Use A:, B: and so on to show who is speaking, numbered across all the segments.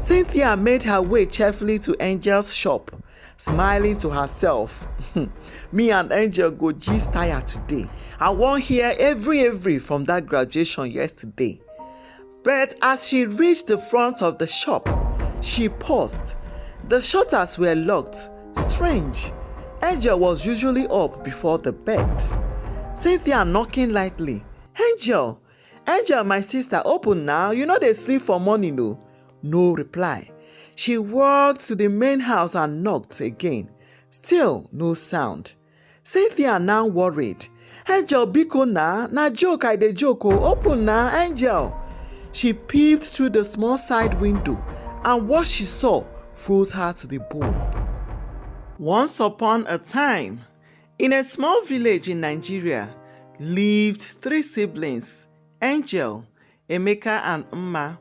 A: Cynthia made her way cheerfully to Angel's shop, smiling to herself. Me and Angel go gist tire today. I won't hear every from that graduation yesterday. But as she reached the front of the shop, she paused. The shutters were locked. Strange. Angel was usually up before the bed. Cynthia knocking lightly. Angel, my sister, open now. You know they sleep for morning, no? No reply. She walked to the main house and knocked again. Still no sound. Cynthia now worried. Angel, biko na joke I dey joke, open na, Angel. She peeped through the small side window, and what she saw froze her to the bone. Once upon a time, in a small village in Nigeria, lived 3 siblings, Angel, Emeka, and Mma.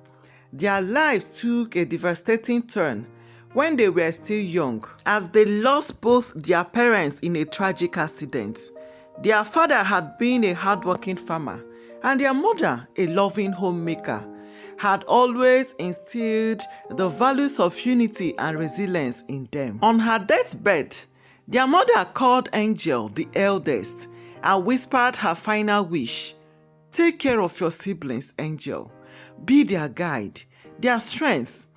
A: Their lives took a devastating turn when they were still young, as they lost both their parents in a tragic accident. Their father had been a hardworking farmer, and their mother, a loving homemaker, had always instilled the values of unity and resilience in them. On her deathbed, their mother called Angel, the eldest, and whispered her final wish. Take care of your siblings, Angel. Be their guide, their strength.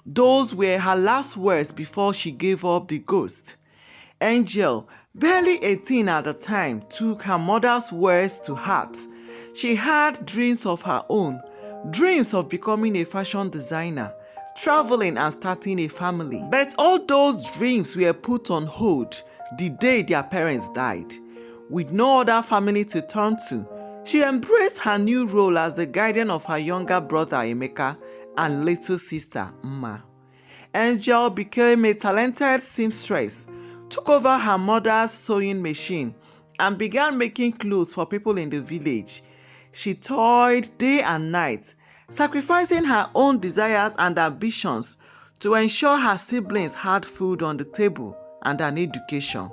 A: Those were her last words before she gave up the ghost. Angel, barely 18 at the time, took her mother's words to heart. She had dreams of her own, dreams of becoming a fashion designer, traveling and starting a family. But all those dreams were put on hold the day their parents died. With no other family to turn to, she embraced her new role as the guardian of her younger brother Emeka and little sister Mma. Angel became a talented seamstress, took over her mother's sewing machine, and began making clothes for people in the village. She toiled day and night, sacrificing her own desires and ambitions to ensure her siblings had food on the table and an education.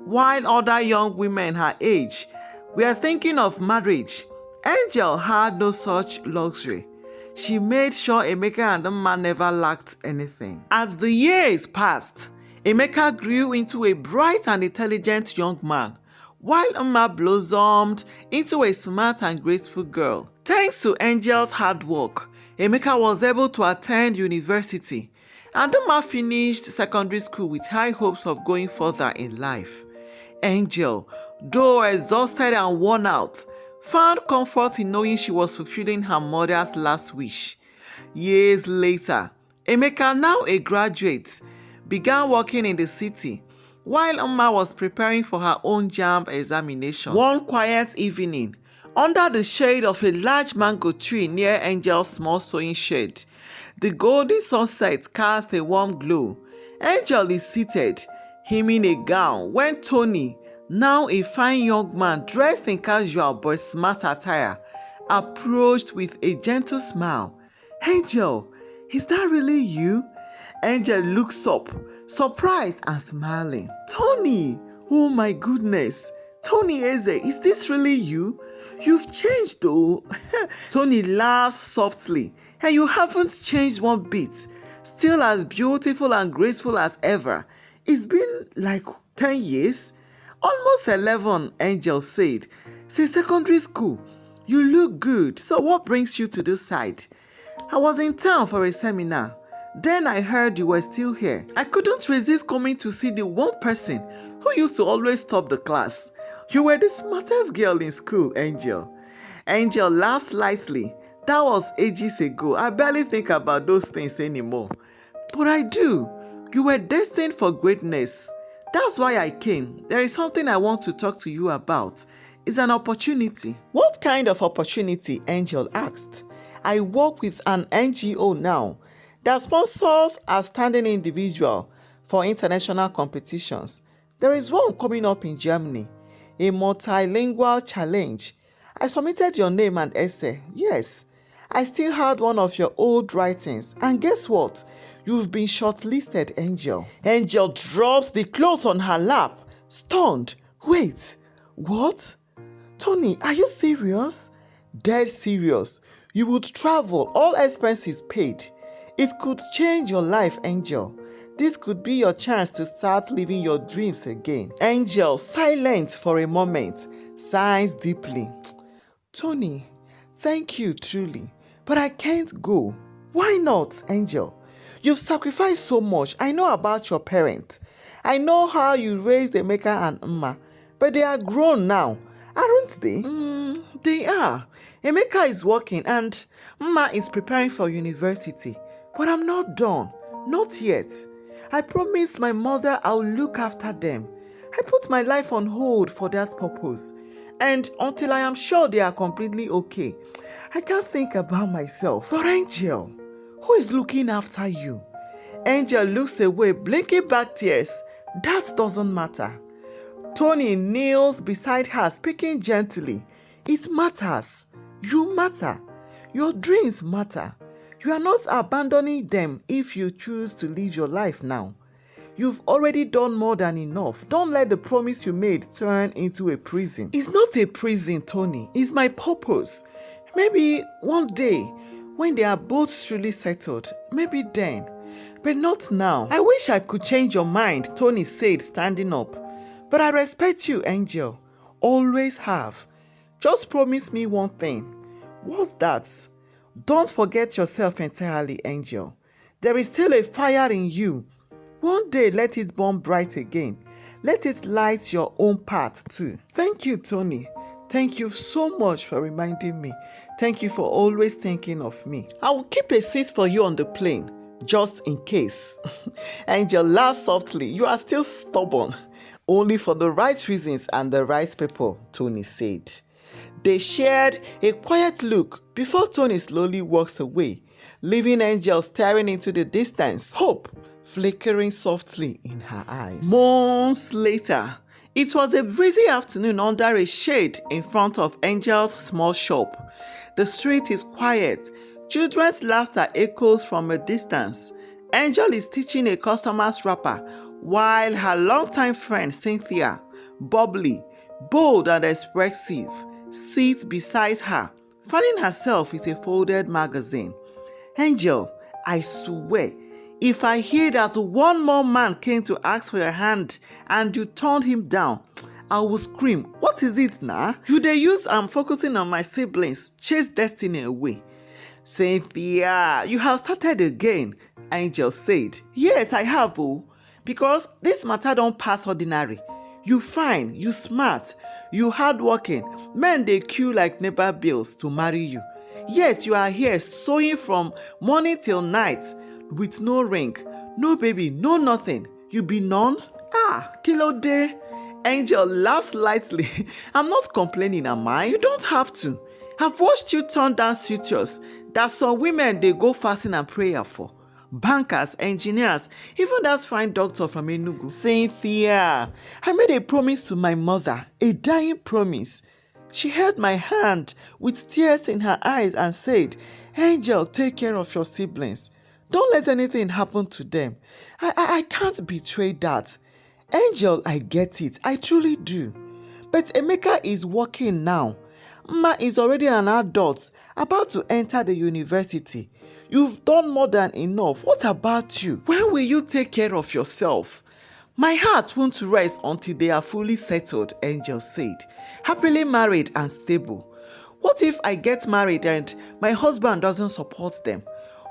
A: While other young women her age were thinking of marriage, Angel had no such luxury. She made sure Emeka and Mma never lacked anything. As the years passed, Emeka grew into a bright and intelligent young man, while Mma blossomed into a smart and graceful girl. Thanks to Angel's hard work, Emeka was able to attend university, and Mma finished secondary school with high hopes of going further in life. Angel, though exhausted and worn out, found comfort in knowing she was fulfilling her mother's last wish. Years later, Emeka, now a graduate, began working in the city, while Mma was preparing for her own JAMB examination. One quiet evening, under the shade of a large mango tree near Angel's small sewing shed, the golden sunset cast a warm glow. Angel is seated, hemming a gown, when Tony, now a fine young man dressed in casual but smart attire, approached with a gentle smile. Angel, is that really you? Angel looks up, surprised and smiling. Tony, oh my goodness. Tony Eze, is this really you? You've changed though. Tony laughs softly. And you haven't changed one bit. Still as beautiful and graceful as ever. It's been like 10 years. Almost 11, Angel said. Since secondary school. You look good. So what brings you to this side? I was in town for a seminar. Then I heard you were still here. I couldn't resist coming to see the one person who used to always top the class. You were the smartest girl in school, Angel. Angel laughed lightly. That was ages ago. I barely think about those things anymore. But I do. You were destined for greatness. That's why I came. There is something I want to talk to you about. It's an opportunity. What kind of opportunity? Angel asked. I work with an NGO now that sponsors outstanding individual for international competitions. There is one coming up in Germany, a multilingual challenge. I submitted your name and essay. Yes, I still had one of your old writings. And guess what? You've been shortlisted, Angel. Angel drops the clothes on her lap, stunned. Wait, what? Tony, are you serious? Dead serious. You would travel, all expenses paid. It could change your life, Angel. This could be your chance to start living your dreams again. Angel, silent for a moment, sighs deeply. Tony, thank you truly, but I can't go. Why not, Angel? You've sacrificed so much. I know about your parents. I know how you raised Emeka and Mma, but they are grown now, aren't they? They are. Emeka is working and Mma is preparing for university. But I'm not done. Not yet. I promised my mother I'll look after them. I put my life on hold for that purpose. And until I am sure they are completely okay, I can't think about myself. But Angel, who is looking after you? Angel looks away, blinking back tears. That doesn't matter. Tony kneels beside her, speaking gently. It matters. You matter. Your dreams matter. You are not abandoning them if you choose to live your life now. You've already done more than enough. Don't let the promise you made turn into a prison. It's not a prison, Tony. It's my purpose. Maybe one day, when they are both truly settled, maybe then. But not now. I wish I could change your mind, Tony said, standing up. But I respect you, Angel. Always have. Just promise me one thing. What's that? Don't forget yourself entirely, Angel. There is still a fire in you. One day, let it burn bright again. Let it light your own path too. Thank you, Tony. Thank you so much for reminding me. Thank you for always thinking of me. I will keep a seat for you on the plane, just in case. Angel laughed softly. You are still stubborn. Only for the right reasons and the right people, Tony said. They shared a quiet look before Tony slowly walks away, leaving Angel staring into the distance, hope flickering softly in her eyes. Months later, it was a breezy afternoon under a shade in front of Angel's small shop. The street is quiet. Children's laughter echoes from a distance. Angel is teaching a customer's wrapper, while her longtime friend Cynthia, bubbly, bold and expressive, sits beside her, fanning herself with a folded magazine. Angel, I swear, if I hear that one more man came to ask for your hand and you turned him down, I will scream. What is it now? You dey use I'm focusing on my siblings, chase destiny away. Cynthia, you have started again, Angel said. Yes, I have, because this matter don't pass ordinary. You fine, you smart, you hardworking. Men they queue like neighbor bills to marry you. Yet you are here sewing from morning till night with no ring, no baby, no nothing. You be none? Kilo day. Angel laughs lightly. I'm not complaining, am I? You don't have to. I've watched you turn down suitors that some women they go fasting and prayer for. Bankers, engineers, even that fine doctor from Enugu. Cynthia, I made a promise to my mother, a dying promise. She held my hand with tears in her eyes and said, Angel, take care of your siblings. Don't let anything happen to them. I can't betray that. Angel, I get it. I truly do. But Emeka is working now. Mma is already an adult, about to enter the university. You've done more than enough. What about you? When will you take care of yourself? My heart won't rest until they are fully settled, Angel said. Happily married and stable. What if I get married and my husband doesn't support them?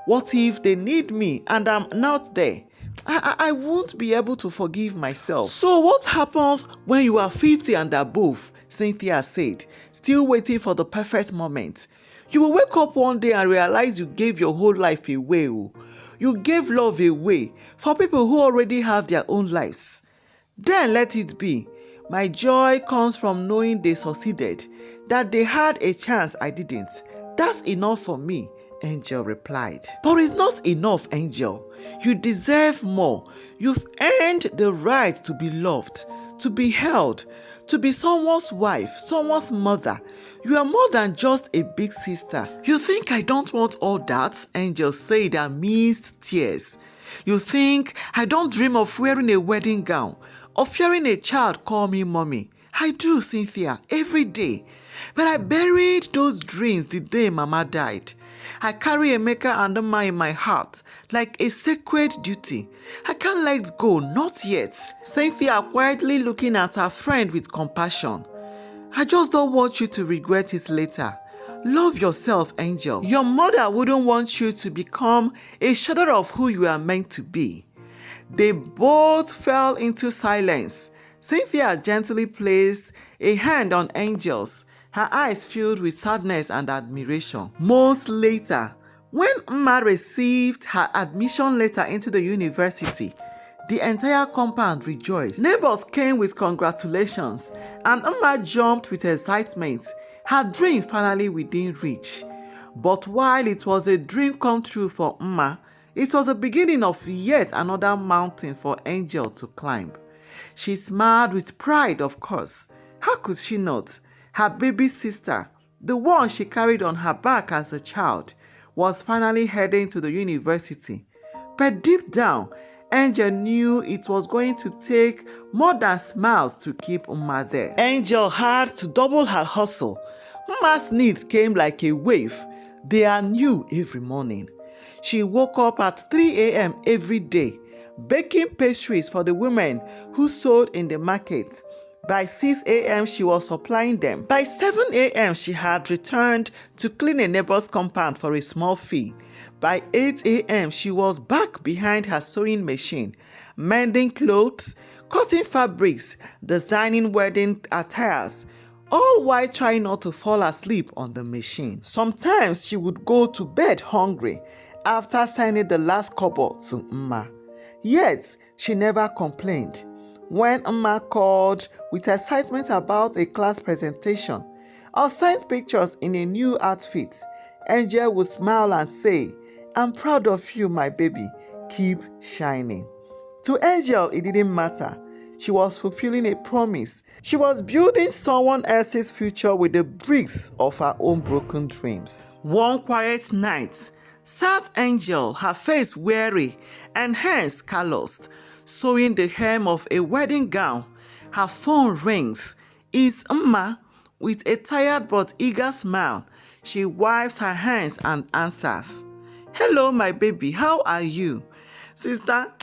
A: What if they need me and I'm not there? I won't be able to forgive myself. So what happens when you are 50 and above? Cynthia said, still waiting for the perfect moment. You will wake up one day and realize you gave your whole life away. You gave love away for people who already have their own lives. Then let it be. My joy comes from knowing they succeeded, that they had a chance I didn't. That's enough for me, Angel replied. But it's not enough, Angel. You deserve more. You've earned the right to be loved, to be held, to be someone's wife, someone's mother. You are more than just a big sister. You think I don't want all that? Angel said amidst tears. You think I don't dream of wearing a wedding gown, of hearing a child call me mommy? I do, Cynthia, every day. But I buried those dreams the day Mama died. I carry Emeka and Mma in my heart like a sacred duty. I can't let go, not yet. Cynthia quietly looking at her friend with compassion. I just don't want you to regret it later. Love yourself, Angel. Your mother wouldn't want you to become a shadow of who you are meant to be. They both fell into silence. Cynthia gently placed a hand on Angel's, her eyes filled with sadness and admiration. Months later, when Mma received her admission letter into the university, the entire compound rejoiced. Neighbors came with congratulations, and Mma jumped with excitement, her dream finally within reach. But while it was a dream come true for Mma, it was the beginning of yet another mountain for Angel to climb. She smiled with pride, of course. How could she not? Her baby sister, the one she carried on her back as a child, was finally heading to the university. But deep down, Angel knew it was going to take more than smiles to keep Mma there. Angel had to double her hustle. Mma's needs came like a wave. They are new every morning. She woke up at 3 a.m. every day, baking pastries for the women who sold in the market. By 6 a.m. she was supplying them. By 7 a.m. she had returned to clean a neighbor's compound for a small fee. By 8 a.m. she was back behind her sewing machine, mending clothes, cutting fabrics, designing wedding attires, all while trying not to fall asleep on the machine. Sometimes she would go to bed hungry after sending the last kobo to Mma. Yet, she never complained. When Mma called with excitement about a class presentation or sent pictures in a new outfit, Angel would smile and say, "I'm proud of you, my baby. Keep shining." To Angel, it didn't matter. She was fulfilling a promise. She was building someone else's future with the bricks of her own broken dreams. One quiet night, sat Angel, her face weary and hands calloused, sewing the hem of a wedding gown. Her phone rings. It's Mma. With a tired but eager smile, she wipes her hands and answers. "Hello, my baby. How are you?" Sister,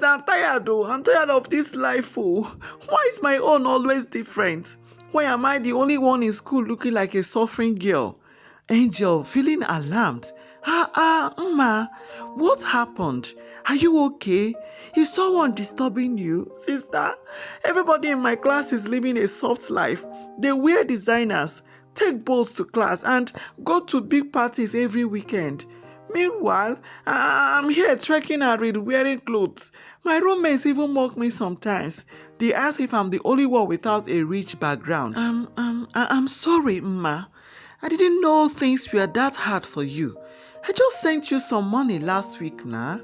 A: I'm tired though. I'm tired of this life. Oh. Why is my own always different? Why am I the only one in school looking like a suffering girl? Angel, feeling alarmed. Mma, what happened? Are you okay? Is someone disturbing you? Sister, everybody in my class is living a soft life. They wear designers, take boats to class, and go to big parties every weekend. Meanwhile, I'm here trekking and wearing clothes. My roommates even mock me sometimes. They ask if I'm the only one without a rich background. I'm sorry, Mma. I didn't know things were that hard for you. I just sent you some money last week, nah.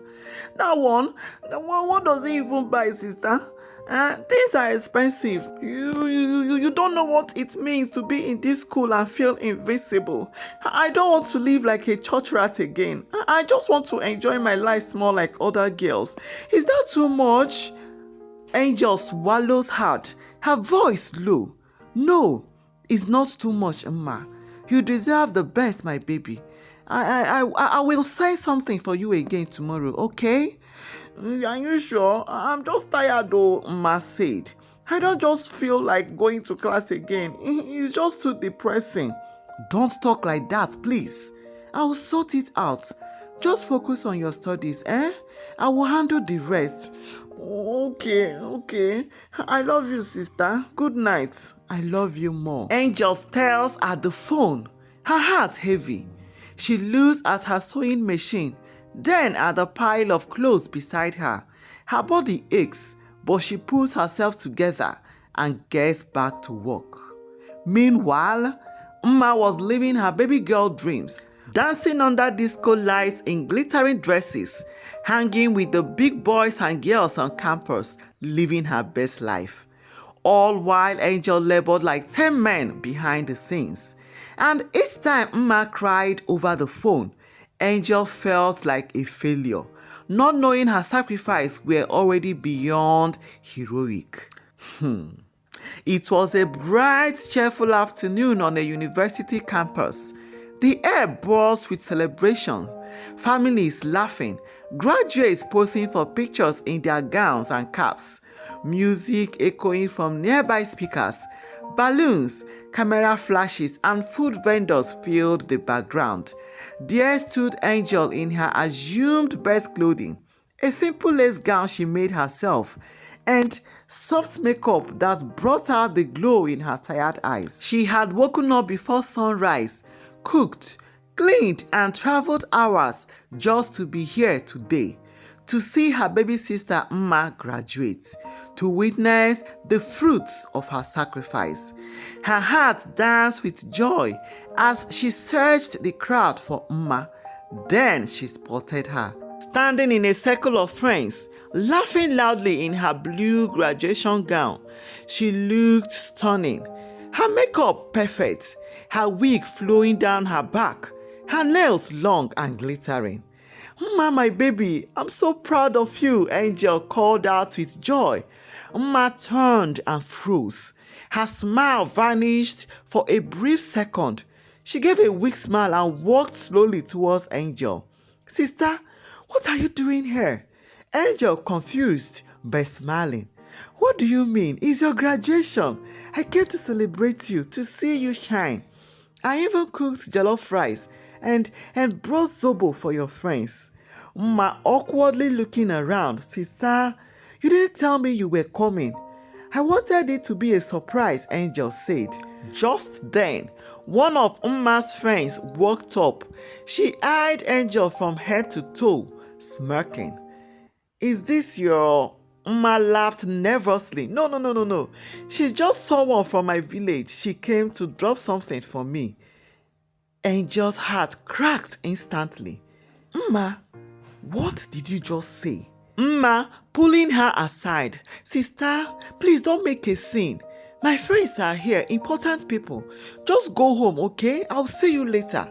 A: That one, what does it even buy, sister? Things are expensive. You don't know what it means to be in this school and feel invisible. I don't want to live like a church rat again. I just want to enjoy my life more like other girls. Is that too much? Angel swallows hard, her voice low. No, it's not too much, Mma. You deserve the best, my baby. I will say something for you again tomorrow, okay? Are you sure? I'm just tired though, Mma said. I don't just feel like going to class again. It's just too depressing. Don't talk like that, please. I'll sort it out. Just focus on your studies, eh? I will handle the rest. Okay. I love you, sister. Good night. I love you more. Angel stares at the phone, her heart heavy. She looks at her sewing machine, then at the pile of clothes beside her. Her body aches, but she pulls herself together and gets back to work. Meanwhile, Mma was living her baby girl dreams, dancing under disco lights in glittering dresses, hanging with the big boys and girls on campus, living her best life. All while Angel labored like 10 men behind the scenes. And each time Mma cried over the phone, Angel felt like a failure, not knowing her sacrifice were already beyond heroic. It was a bright, cheerful afternoon on a university campus. The air buzzed with celebration. Families laughing, graduates posing for pictures in their gowns and caps, music echoing from nearby speakers, balloons, camera flashes, and food vendors filled the background. There stood Angel in her assumed best clothing, a simple lace gown she made herself, and soft makeup that brought out the glow in her tired eyes. She had woken up before sunrise, cooked, cleaned, and traveled hours just to be here today, to see her baby sister Mma graduate, to witness the fruits of her sacrifice. Her heart danced with joy as she searched the crowd for Mma. Then she spotted her, standing in a circle of friends, laughing loudly in her blue graduation gown. She looked stunning, her makeup perfect, her wig flowing down her back, her nails long and glittering. "Mma, my baby, I'm so proud of you," Angel called out with joy. Mma turned and froze. Her smile vanished for a brief second. She gave a weak smile and walked slowly towards Angel. "Sister, what are you doing here?" Angel, confused but smiling. "What do you mean? It's your graduation. I came to celebrate you, to see you shine. I even cooked jollof rice and brought zobo for your friends." Mma awkwardly looking around. "Sister, you didn't tell me you were coming. I wanted it to be a surprise," Angel said. Just then, one of Mma's friends walked up. She eyed Angel from head to toe, smirking. "Is this your..." Mma laughed nervously. No. She's just someone from my village. She came to drop something for me." Angel's heart cracked instantly. "Mma, what did you just say?" Mma pulling her aside. "Sister, please don't make a scene. My friends are here, important people. Just go home, okay? I'll see you later."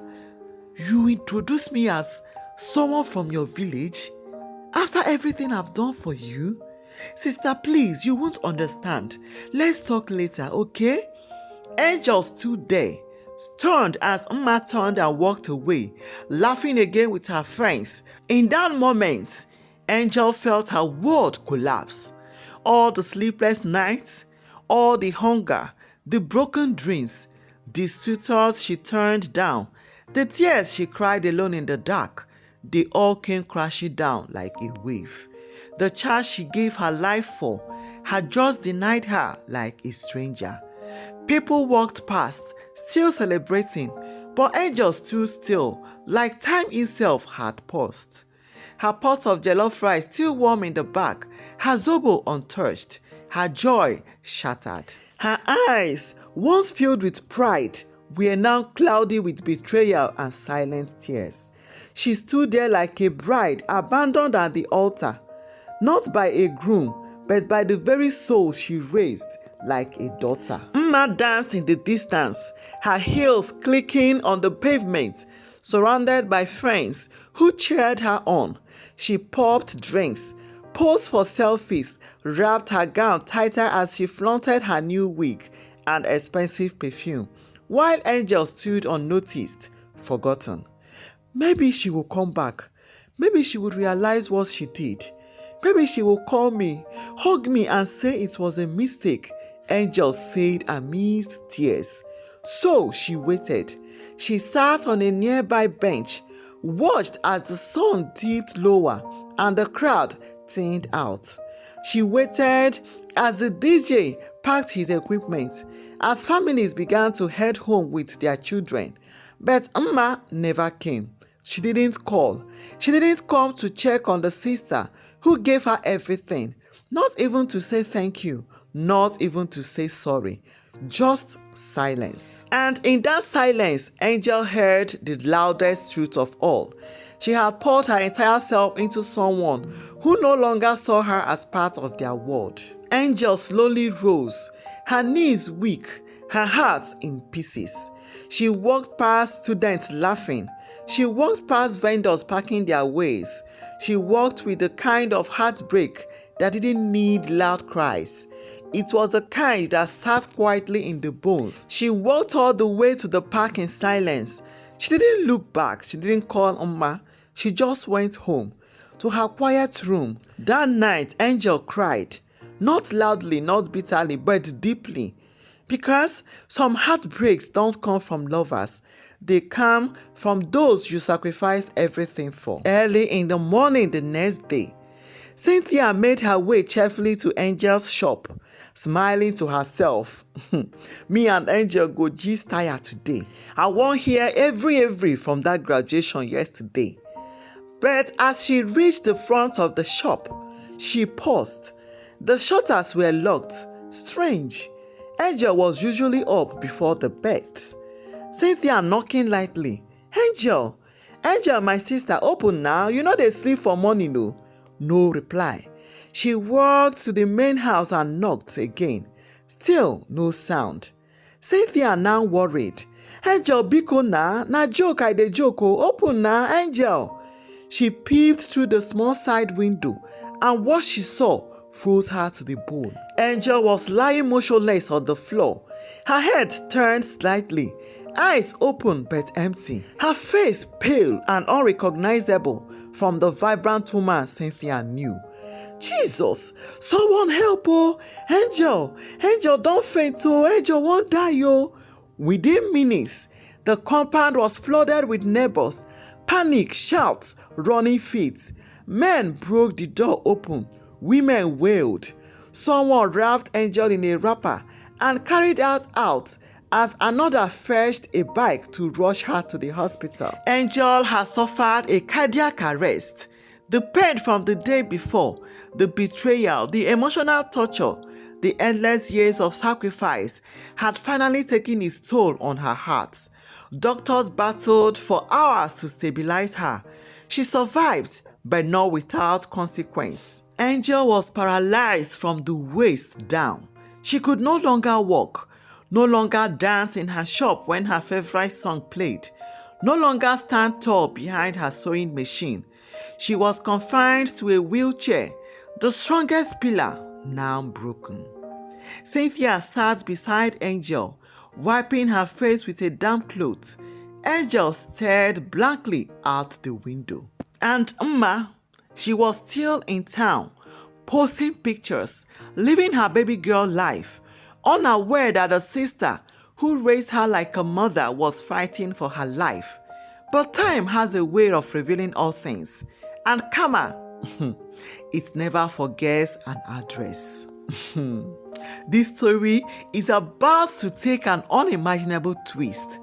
A: "You introduce me as someone from your village? After everything I've done for you?" "Sister, please, you won't understand. Let's talk later, okay?" Angel stood there, stunned as Mma turned and walked away, laughing again with her friends. In that moment, Angel felt her world collapse. All the sleepless nights, all the hunger, the broken dreams, the suitors she turned down, the tears she cried alone in the dark, they all came crashing down like a wave. The child she gave her life for had just denied her like a stranger. People walked past, still celebrating, but Angel stood still, like time itself had paused. Her pot of jollof rice still warm in the back, her zobo untouched, her joy shattered. Her eyes, once filled with pride, were now cloudy with betrayal and silent tears. She stood there like a bride abandoned at the altar, not by a groom, but by the very soul she raised like a daughter. Mma danced in the distance, her heels clicking on the pavement, surrounded by friends who cheered her on. She popped drinks, posed for selfies, wrapped her gown tighter as she flaunted her new wig and expensive perfume, while Angel stood unnoticed, forgotten. Maybe she will come back. Maybe she would realize what she did. Maybe she will call me, hug me and say it was a mistake, Angel said amidst tears. So she waited. She sat on a nearby bench, watched as the sun dipped lower and the crowd thinned out. She waited as the DJ packed his equipment, as families began to head home with their children. But Mma never came. She didn't call. She didn't come to check on the sister who gave her everything, not even to say thank you, not even to say sorry. Just silence. And in that silence, Angel heard the loudest truth of all. She had poured her entire self into someone who no longer saw her as part of their world. Angel slowly rose, her knees weak, her heart in pieces. She walked past students laughing. She walked past vendors packing their ways. She walked with the kind of heartbreak that didn't need loud cries. It was the kind that sat quietly in the bones. She walked all the way to the park in silence, She didn't look back. She didn't call Mma. She just went home to her quiet room. That night, Angel cried. Not loudly, not bitterly, but deeply. Because some heartbreaks don't come from lovers. They come from those you sacrificed everything for. Early in the morning the next day, Cynthia made her way cheerfully to Angel's shop, smiling to herself. Me and Angel go gist tire today. I won't hear every from that graduation yesterday. But as she reached the front of the shop, she paused. The shutters were locked. Strange. Angel was usually up before the bed. Cynthia knocking lightly. Angel, my sister, open now. You know they sleep for morning, no? No reply. She walked to the main house and knocked again. Still no sound. Cynthia now worried. Angel, biko na joke I dey joke oh. Open na, Angel. She peeped through the small side window, and what she saw froze her to the bone. Angel was lying motionless on the floor. Her head turned slightly, eyes open but empty. Her face pale and unrecognizable from the vibrant woman Cynthia knew. Jesus, someone help oh! Angel don't faint oh! Angel won't die oh! Within minutes, the compound was flooded with neighbors. Panic, shouts, running feet. Men broke the door open. Women wailed. Someone wrapped Angel in a wrapper and carried her out as another fetched a bike to rush her to the hospital. Angel had suffered a cardiac arrest. The pain from the day before, the betrayal, the emotional torture, the endless years of sacrifice had finally taken its toll on her heart. Doctors battled for hours to stabilize her. She survived, but not without consequence. Angel was paralyzed from the waist down. She could no longer walk, no longer dance in her shop when her favorite song played, no longer stand tall behind her sewing machine. She was confined to a wheelchair, the strongest pillar now broken. Cynthia sat beside Angel, wiping her face with a damp cloth. Angel stared blankly out the window. And Mma, she was still in town, posting pictures, living her baby girl life, unaware that the sister who raised her like a mother was fighting for her life. But time has a way of revealing all things, and karma, it never forgets an address. This story is about to take an unimaginable twist.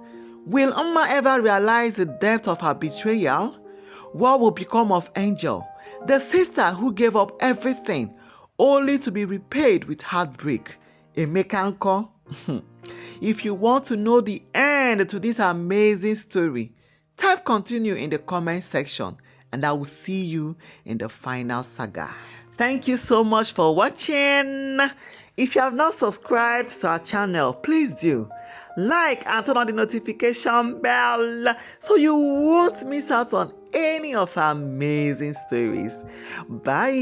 A: Will Mma ever realize the depth of her betrayal? What will become of Angel, the sister who gave up everything only to be repaid with heartbreak? Emeka nko? If you want to know the end to this amazing story, type continue in the comment section and I will see you in the final saga. Thank you so much for watching. If you have not subscribed to our channel, please do. Like and turn on the notification bell so you won't miss out on any of our amazing stories. Bye.